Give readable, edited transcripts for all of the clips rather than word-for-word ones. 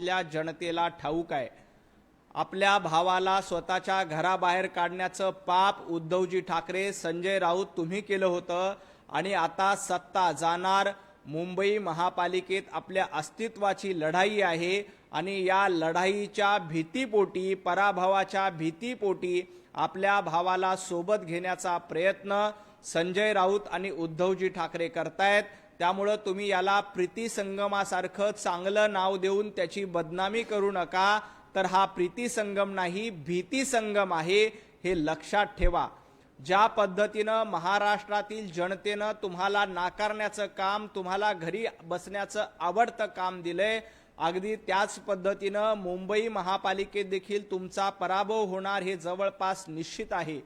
आपल्या जनतेला ठाऊक आहे. आपल्या भावाला स्वतःच्या घराबाहेर काढण्याचं पाप उद्धवजी ठाकरे, संजय राऊत तुम्ही केलं होतं आणि आता सत्ता जाणार. मुंबई महापालिकेत आपल्या अस्तित्वाची लढाई आहे आणि या लढाईच्या भीतीपोटी, पराभवाच्या भीतीपोटी आपल्या भावाला सोबत घेण्याचा प्रयत्न संजय राऊत आणि उद्धवजी ठाकरे करतायत. त्यामुळे तुम्ही याला प्रीती संगमासारखं चांगलं नाव देऊन त्याची बदनामी करू नका. तर हा प्रीती संगम नाही, भीती संगम आहे, हे लक्षात ठेवा. ज्या पद्धतीनं महाराष्ट्रातील जनतेनं तुम्हाला नाकारण्याचं काम, तुम्हाला घरी बसण्याचं आवडतं काम दिलंय, अगदी त्याच पद्धतीनं मुंबई महापालिकेत देखील तुमचा पराभव होणार हे जवळपास निश्चित आहे.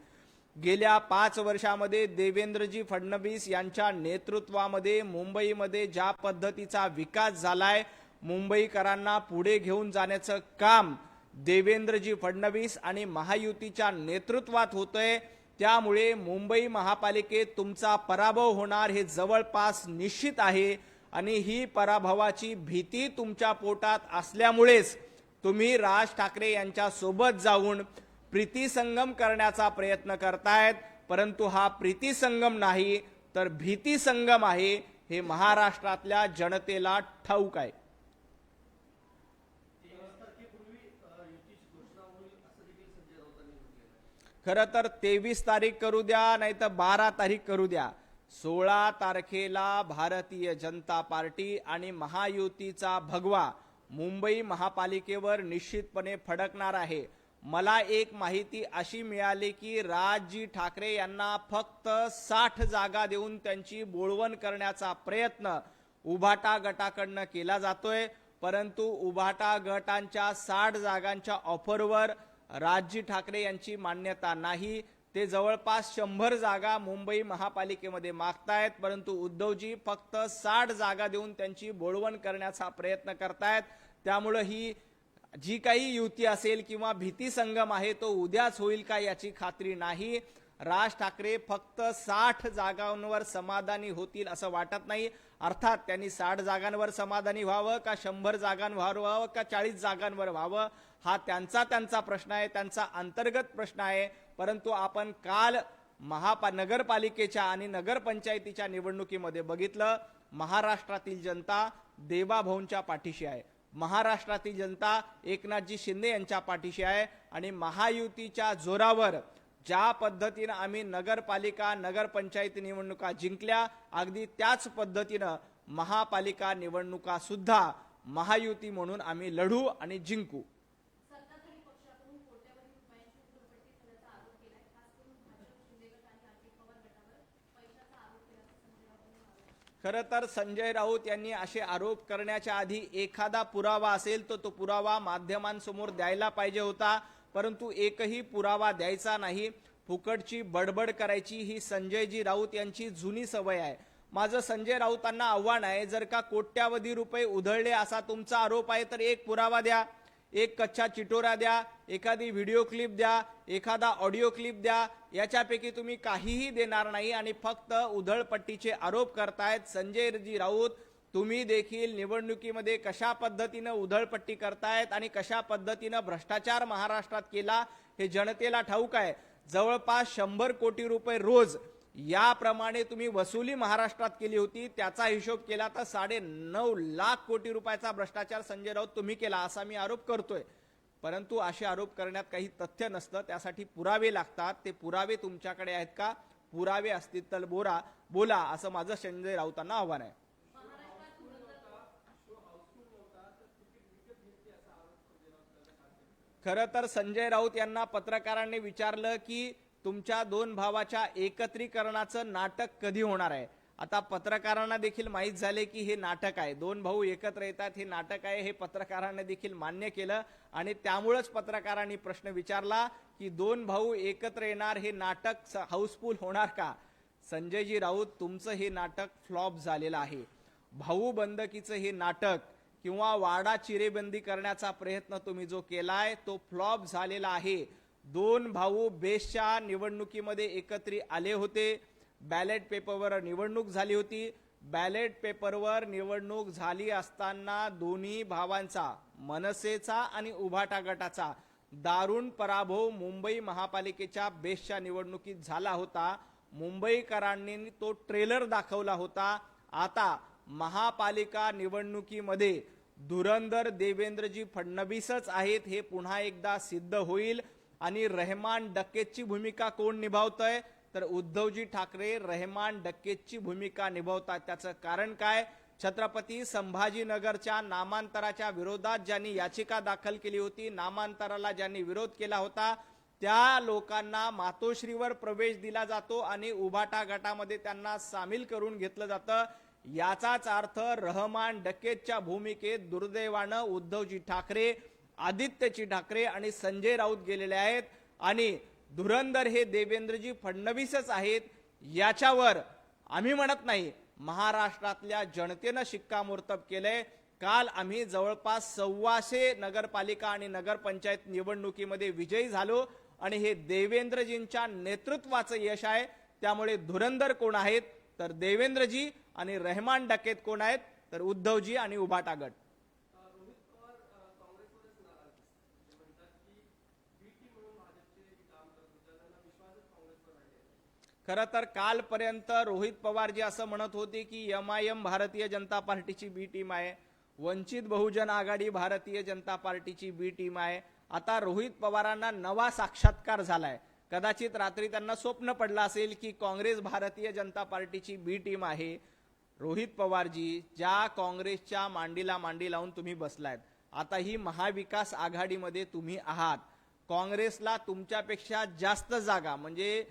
गेल्या 5 वर्षामध्ये देवेंद्रजी फडणवीस यांच्या नेतृत्वामध्ये मुंबईमध्ये ज्या पद्धतीचा विकास झालाय, मुंबईकरांना पुढे घेऊन जाण्याचं काम देवेंद्रजी फडणवीस आणि महायुतीच्या नेतृत्वात होतंय. त्यामुळे मुंबई महापालिकेत तुमचा पराभव होणार हे जवळपास निश्चित आहे आणि ही पराभवाची भीती तुमच्या पोटात असल्यामुळेच तुम्ही राज ठाकरे यांच्या सोबत जाऊन प्रीती संगम करण्याचा प्रयत्न करतायत. परंतु हा प्रीती संगम नाही तर भीती संगम आहे, हे महाराष्ट्रातल्या जनतेला ठाऊक आहे. खरं तर 23 तारीख करू द्या नाही तर 12 तारीख करू द्या, 16 तारखेला भारतीय जनता पार्टी आणि महायुतीचा भगवा मुंबई महापालिकेवर निश्चितपणे फडकणार आहे. मला एक माहिती अशी मिळाली की राजजी ठाकरे यांना फक्त 60 जागा देऊन त्यांची बोळवण करण्याचा प्रयत्न उभाटा गटाकडनं केला जातोय. परंतु उभाटा गटांच्या 60 जागांच्या ऑफरवर राजजी ठाकरे यांची मान्यता नाही. ते जवळपास 100 जागा मुंबई महापालिकेमध्ये मागतायत, परंतु उद्धवजी फक्त 60 जागा देऊन त्यांची बोळवण करण्याचा प्रयत्न करतायत. त्यामुळे ही जी काही युती असेल किंवा भीती संगम आहे तो उद्याच होईल का याची खात्री नाही. राज ठाकरे फक्त 60 जागांवर समाधानी होतील असं वाटत नाही. अर्थात त्यांनी 60 जागांवर समाधानी व्हावं का 100 जागांवर व्हावं का 40 जागांवर व्हावं हा त्यांचा प्रश्न आहे, त्यांचा अंतर्गत प्रश्न आहे. परंतु आपण काल नगरपालिकेच्या आणि नगरपंचायतीच्या निवडणुकीमध्ये बघितलं, महाराष्ट्रातील जनता देवाभाऊंच्या पाठीशी आहे. महाराष्ट्रातील जनता एकनाथजी शिंदे यांच्या पाठीशी आहे आणि महायुतीच्या जोरावर ज्या पद्धतीनं आम्ही नगरपालिका नगरपंचायत निवडणुका जिंकल्या, अगदी त्याच पद्धतीनं महापालिका निवडणुका सुद्धा महायुती म्हणून आम्ही लढू आणि जिंकू. खरं तर संजय राऊत यांनी असे आरोप करण्याच्या आधी एखादा पुरावा असेल तर तो पुरावा माध्यमांसमोर द्यायला पाहिजे होता, परंतु एकही पुरावा द्यायचा नाही. फुकटची बडबड करायची ही संजयजी राऊत यांची जुनी सवय आहे. माझं संजय राऊतांना आव्हान आहे, जर का कोट्यावधी रुपये उधळले असा तुमचा आरोप आहे तर एक पुरावा द्या, एक कच्चा चिटोरा द्या, एखादी व्हिडिओ क्लिप द्या, एखादा ऑडिओ क्लिप द्या. याच्यापैकी तुम्ही काहीही देणार नाही आणि फक्त उधळपट्टीचे आरोप करतायत. संजयजी राऊत, तुम्ही देखील निवडणुकीमध्ये कशा पद्धतीनं उधळपट्टी करतायत आणि कशा पद्धतीनं भ्रष्टाचार महाराष्ट्रात केला हे जनतेला ठाऊक आहे. जवळपास 100 कोटी रुपये रोज याप्रमाणे तुम्ही वसुली महाराष्ट्रात केली होती. त्याचा हिशोब केला तर 9.5 लाख कोटी रुपयाचा भ्रष्टाचार संजय राऊत तुम्ही केला असा मी आरोप करतोय. परंतु असे आरोप करण्यात काही तथ्य नसतं, त्यासाठी पुरावे लागतात. ते पुरावे तुमच्याकडे आहेत का? पुरावे असतील तर बोला असं माझं संजय राऊतांना आव्हान आहे. खरं तर संजय राऊत यांना पत्रकारांनी विचारलं की तुमच्या 2 भावाच्या एकत्रीकरणाचं नाटक कधी होणार आहे. आता पत्रकारांना देखील माहीत झाले की हे नाटक आहे, 2 भाऊ एकत्र येतात हे नाटक आहे, हे पत्रकारांनी देखील मान्य केलं आणि त्यामुळेच पत्रकारांनी प्रश्न विचारला की 2 भाऊ एकत्र येणार हे नाटक हाऊसफुल होणार का. संजयजी राऊत, तुमचं हे नाटक फ्लॉप झालेलं आहे. भाऊ बंदकीचं हे नाटक किंवा वाडा चिरेबंदी करण्याचा प्रयत्न तुम्ही जो केलाय तो फ्लॉप झालेला आहे. 2 भाऊ बेस्टच्या निवडणुकीमध्ये एकत्रित आले होते, बॅलेट पेपरवर निवडणूक झाली होती. बॅलेट पेपरवर निवडणूक झाली असताना दोन्ही भावांचा, मनसेचा आणि उभाटा गटाचा दारुण पराभव मुंबई महापालिकेच्या बेस्टच्या निवडणुकीत झाला होता. मुंबईकरांनी तो ट्रेलर दाखवला होता. आता महापालिका निवडणुकीमध्ये धुरंधर देवेंद्रजी फडणवीसच आहेत हे पुन्हा एकदा सिद्ध होईल. आणि रहमान डकेतची भूमिका कोण निभावतंय? तर उद्धवजी ठाकरे रहमान डकेतची भूमिका निभावतात. त्याचं कारण काय? छत्रपती संभाजीनगरच्या नामांतराच्या विरोधात ज्यांनी याचिका दाखल केली होती, नामांतराला ज्यांनी विरोध केला होता, त्या लोकांना मातोश्रीवर प्रवेश दिला जातो आणि उभाटा गटामध्ये त्यांना सामील करून घेतलं जातं. याचाच अर्थ रहमान डकेतच्या भूमिकेत दुर्दैवानं उद्धवजी ठाकरे, आदित्यजी ठाकरे आणि संजय राऊत गेलेले आहेत. आणि धुरंधर हे देवेंद्रजी फडणवीसच आहेत याच्यावर आम्ही म्हणत नाही, महाराष्ट्रातल्या जनतेनं शिक्कामोर्तब केलंय. काल आम्ही जवळपास 125 नगरपालिका आणि नगरपंचायत निवडणुकीमध्ये विजयी झालो आणि हे देवेंद्रजींच्या नेतृत्वाचं यश आहे. त्यामुळे धुरंधर कोण आहेत? तर देवेंद्रजी. आणि रहमान डकेत कोण आहेत? तर उद्धवजी आणि उभाटा गट. खरं तर कालपर्यंत रोहित पवारजी असं म्हणत होते की MIM भारतीय जनता पार्टीची बी टीम आहे, वंचित बहुजन आघाडी भारतीय जनता पार्टीची बी टीम आहे. आता रोहित पवारांना नवा साक्षात्कार झालाय. कदाचित रात्री त्यांना स्वप्न पडलं असेल की काँग्रेस भारतीय जनता पार्टीची बी टीम आहे. रोहित पवारजी, ज्या काँग्रेसच्या मांडीला मांडी लावून तुम्ही बसलायत, आता ही महाविकास आघाडीमध्ये तुम्ही आहात. काँग्रेसला तुमच्यापेक्षा जास्त जागा, म्हणजे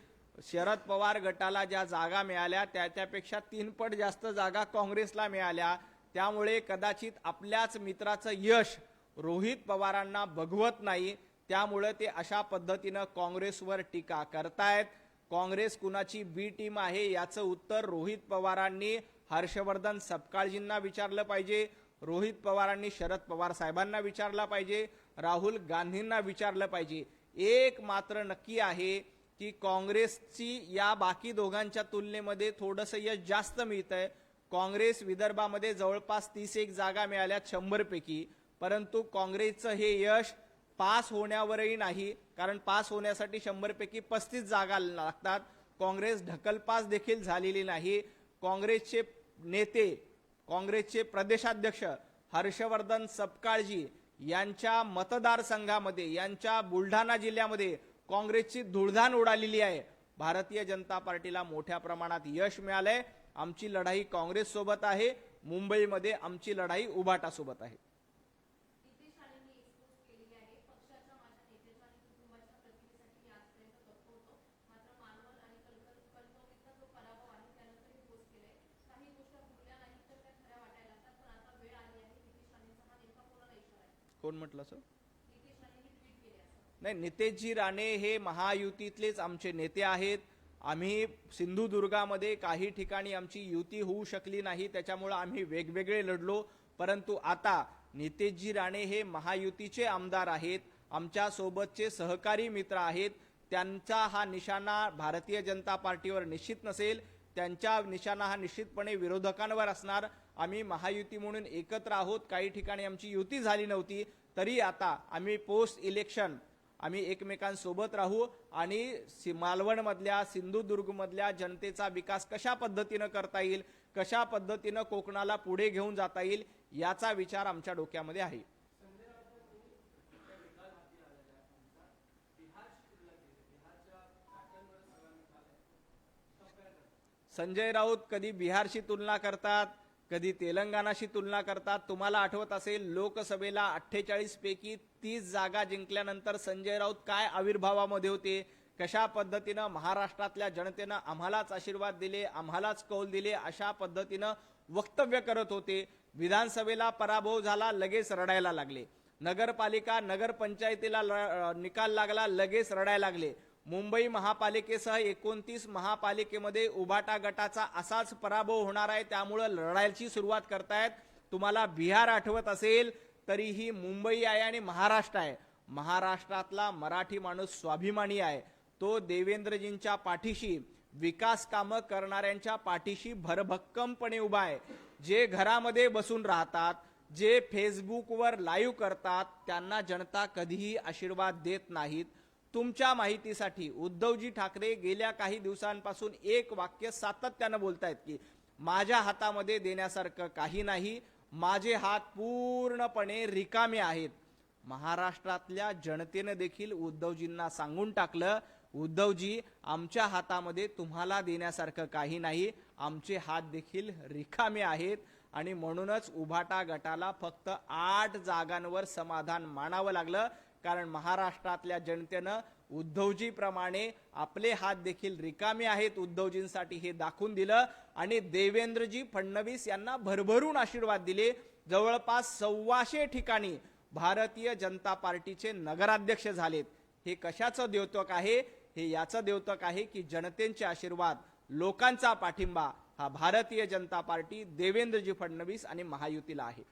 शरद पवार गटाला ज्या जागा मिळाल्या त्याच्यापेक्षा 3 पट जास्त जागा काँग्रेसला मिळाल्या. त्यामुळे कदाचित आपल्याच मित्राचं यश रोहित पवारांना बघवत नाही. त्यामुळे ते अशा पद्धतीनं काँग्रेसवर टीका करतायत. काँग्रेस कुणाची बी टीम आहे याचं उत्तर रोहित पवारांनी हर्षवर्धन सपकाळजींना विचारलं पाहिजे, रोहित पवारांनी शरद पवार साहेबांना विचारला पाहिजे, राहुल गांधींना विचारलं पाहिजे. एक मात्र नक्की आहे की काँग्रेसची या बाकी दोघांच्या तुलनेमध्ये थोडंसं यश जास्त मिळतंय. काँग्रेस विदर्भामध्ये जवळपास 31 जागा मिळाल्यात 100 पैकी. परंतु काँग्रेसचं हे यश पास होण्यावरही नाही, कारण पास होण्यासाठी 100 पैकी 35 जागा लागतात. काँग्रेस ढकलपास देखील झालेली नाही. काँग्रेसचे नेते, काँग्रेसचे प्रदेशाध्यक्ष हर्षवर्धन सपकाळजी यांच्या मतदारसंघामध्ये, यांच्या बुलढाणा जिल्ह्यामध्ये काँग्रेसची धुळधाण उडालेली आहे. भारतीय जनता पार्टीला मोठ्या प्रमाणात यश मिळालंय. आमची लढाई काँग्रेस सोबत आहे. मुंबईमध्ये आमची लढाई उभाटा सोबत आहे. कोण म्हटलं सर? नाही, नितेशजी राणे हे महायुतीतलेच आमचे नेते आहेत. आम्ही सिंधुदुर्गामध्ये काही ठिकाणी आमची युती होऊ शकली नाही, त्याच्यामुळे आम्ही वेगवेगळे लढलो. परंतु आता नितेशजी राणे हे महायुतीचे आमदार आहेत, आमच्या सोबतचे सहकारी मित्र आहेत. त्यांचा हा निशाणा भारतीय जनता पार्टीवर निश्चित नसेल, त्यांचा निशाणा हा निश्चितपणे विरोधकांवर असणार. आम्ही महायुती म्हणून एकत्र आहोत. काही ठिकाणी आमची युती झाली नव्हती, तरी आता आम्ही पोस्ट इलेक्शन आम्ही एकमेकांसोबत राहू आणि मालवणमधल्या, सिंधुदुर्गमधल्या जनतेचा विकास कशा पद्धतीनं करता येईल, कशा पद्धतीनं कोकणाला पुढे घेऊन जाता येईल याचा विचार आमच्या डोक्यामध्ये आहे. संजय राऊत कधी बिहारशी तुलना करतात, कधी तेलंगणाशी तुलना करतात. तुम्हाला आठवत असेल, लोकसभेला 48 पैकी 30 जागा जिंकल्यानंतर संजय राऊत काय आविर्भावामध्ये होते, कशा पद्धतीनं महाराष्ट्रातल्या जनतेनं आम्हालाच आशीर्वाद दिले, आम्हालाच कौल दिले, अशा पद्धतीनं वक्तव्य करत होते. विधानसभेला पराभव झाला, लगेच रडायला लागले. नगरपालिका, नगरपंचायतीला निकाल लागला, लगेच रडायला लागले. मुंबई महापालिकेसह 29 महापालिकेमध्ये उभाटा गटाचा असाच पराभव होणार आहे, त्यामुळे लढायची सुरुवात करतायत. तुम्हाला बिहार आठवत असेल तरीही मुंबई आहे आणि महाराष्ट्र आहे. महाराष्ट्रातला मराठी माणूस स्वाभिमानी आहे. तो देवेंद्रजींच्या पाठीशी विकास कामं करणाऱ्यांच्या पाठीशी भरभक्कमपणे उभा आहे. जे घरामध्ये बसून राहतात, जे फेसबुकवर लाईव्ह करतात, त्यांना जनता कधीही आशीर्वाद देत नाहीत. तुमच्या माहितीसाठी उद्धवजी ठाकरे गेल्या काही दिवसांपासून एक वाक्य सातत्यानं बोलतायत की माझ्या हातामध्ये देण्यासारखं काही नाही, माझे हात पूर्णपणे रिकामे आहेत. महाराष्ट्रातल्या जनतेनं देखील उद्धवजींना सांगून टाकलं, उद्धवजी आमच्या हातामध्ये तुम्हाला देण्यासारखं काही नाही, आमचे हात देखील रिकामे आहेत. आणि म्हणूनच उभाटा गटाला फक्त 8 जागांवर समाधान मानावं लागलं, कारण महाराष्ट्रातल्या जनतेनं उद्धवजीप्रमाणे आपले हात देखील रिकामे आहेत उद्धवजींसाठी हे दाखवून दिलं आणि देवेंद्रजी फडणवीस यांना भरभरून आशीर्वाद दिले. जवळपास 125 ठिकाणी भारतीय जनता पार्टीचे नगराध्यक्ष झालेत. हे कशाचं द्योतक आहे? हे याचं द्योतक आहे की जनतेचे आशीर्वाद, लोकांचा पाठिंबा हा भारतीय जनता पार्टी, देवेंद्रजी फडणवीस आणि महायुतीला आहे.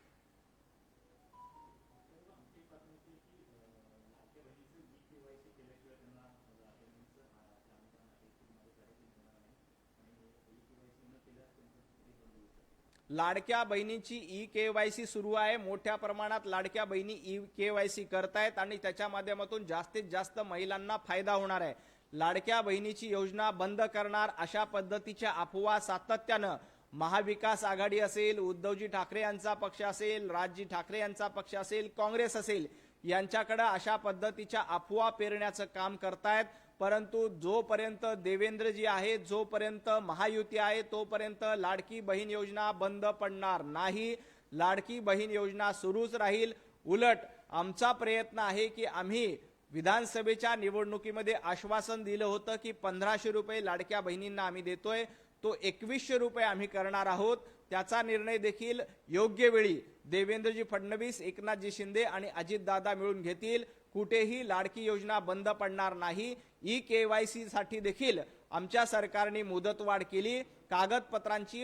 लाडक्या बहिणीची ई-केवायसी सुरू आहे. मोठ्या प्रमाणात लाडक्या बहिणी ई-केवायसी करतायत आणि त्याच्या माध्यमातून जास्तीत जास्त महिलांना फायदा होणार आहे. लाडक्या बहिणीची योजना बंद करणार अशा पद्धतीच्या अफवा सातत्यानं महाविकास आघाडी असेल, उद्धवजी ठाकरे यांचा पक्ष असेल, राजजी ठाकरे यांचा पक्ष असेल, काँग्रेस असेल, यांच्याकडे अशा पद्धतीच्या अफवा पेरण्याचं काम करतायत. परंतु जोपर्यंत देवेंद्रजी आहे, जोपर्यंत महायुती आहे, तोपर्यंत लाडकी बहीण योजना बंद पडणार नाही. लाडकी बहीण योजना सुरूच राहील. उलट आमचा प्रयत्न आहे की आम्ही विधानसभेच्या निवडणुकीमध्ये आश्वासन दिलं होतं की 1500 रुपये लाडक्या बहिणींना आम्ही देतोय, तो 2100 रुपये आम्ही करणार आहोत. त्याचा निर्णय देखील योग्य वेळी देवेंद्रजी फडणवीस, एकनाथजी शिंदे आणि अजितदादा मिळून घेतील. कुठेही लाडकी योजना बंद पडणार नाही. ई-केवायसी साठी देखील आमच्या सरकारने मुदतवाढ केली. कागदपत्रांची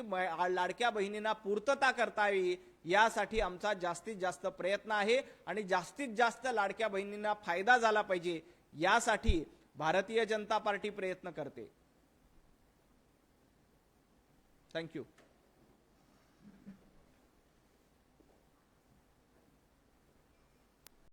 लाडक्या बहिणींना पूर्तता करता यावी यासाठी आमचा जास्तीत जास्त प्रयत्न आहे आणि जास्तीत जास्त लाडक्या बहिणींना फायदा झाला पाहिजे यासाठी भारतीय जनता पार्टी प्रयत्न करते. थँक्यू.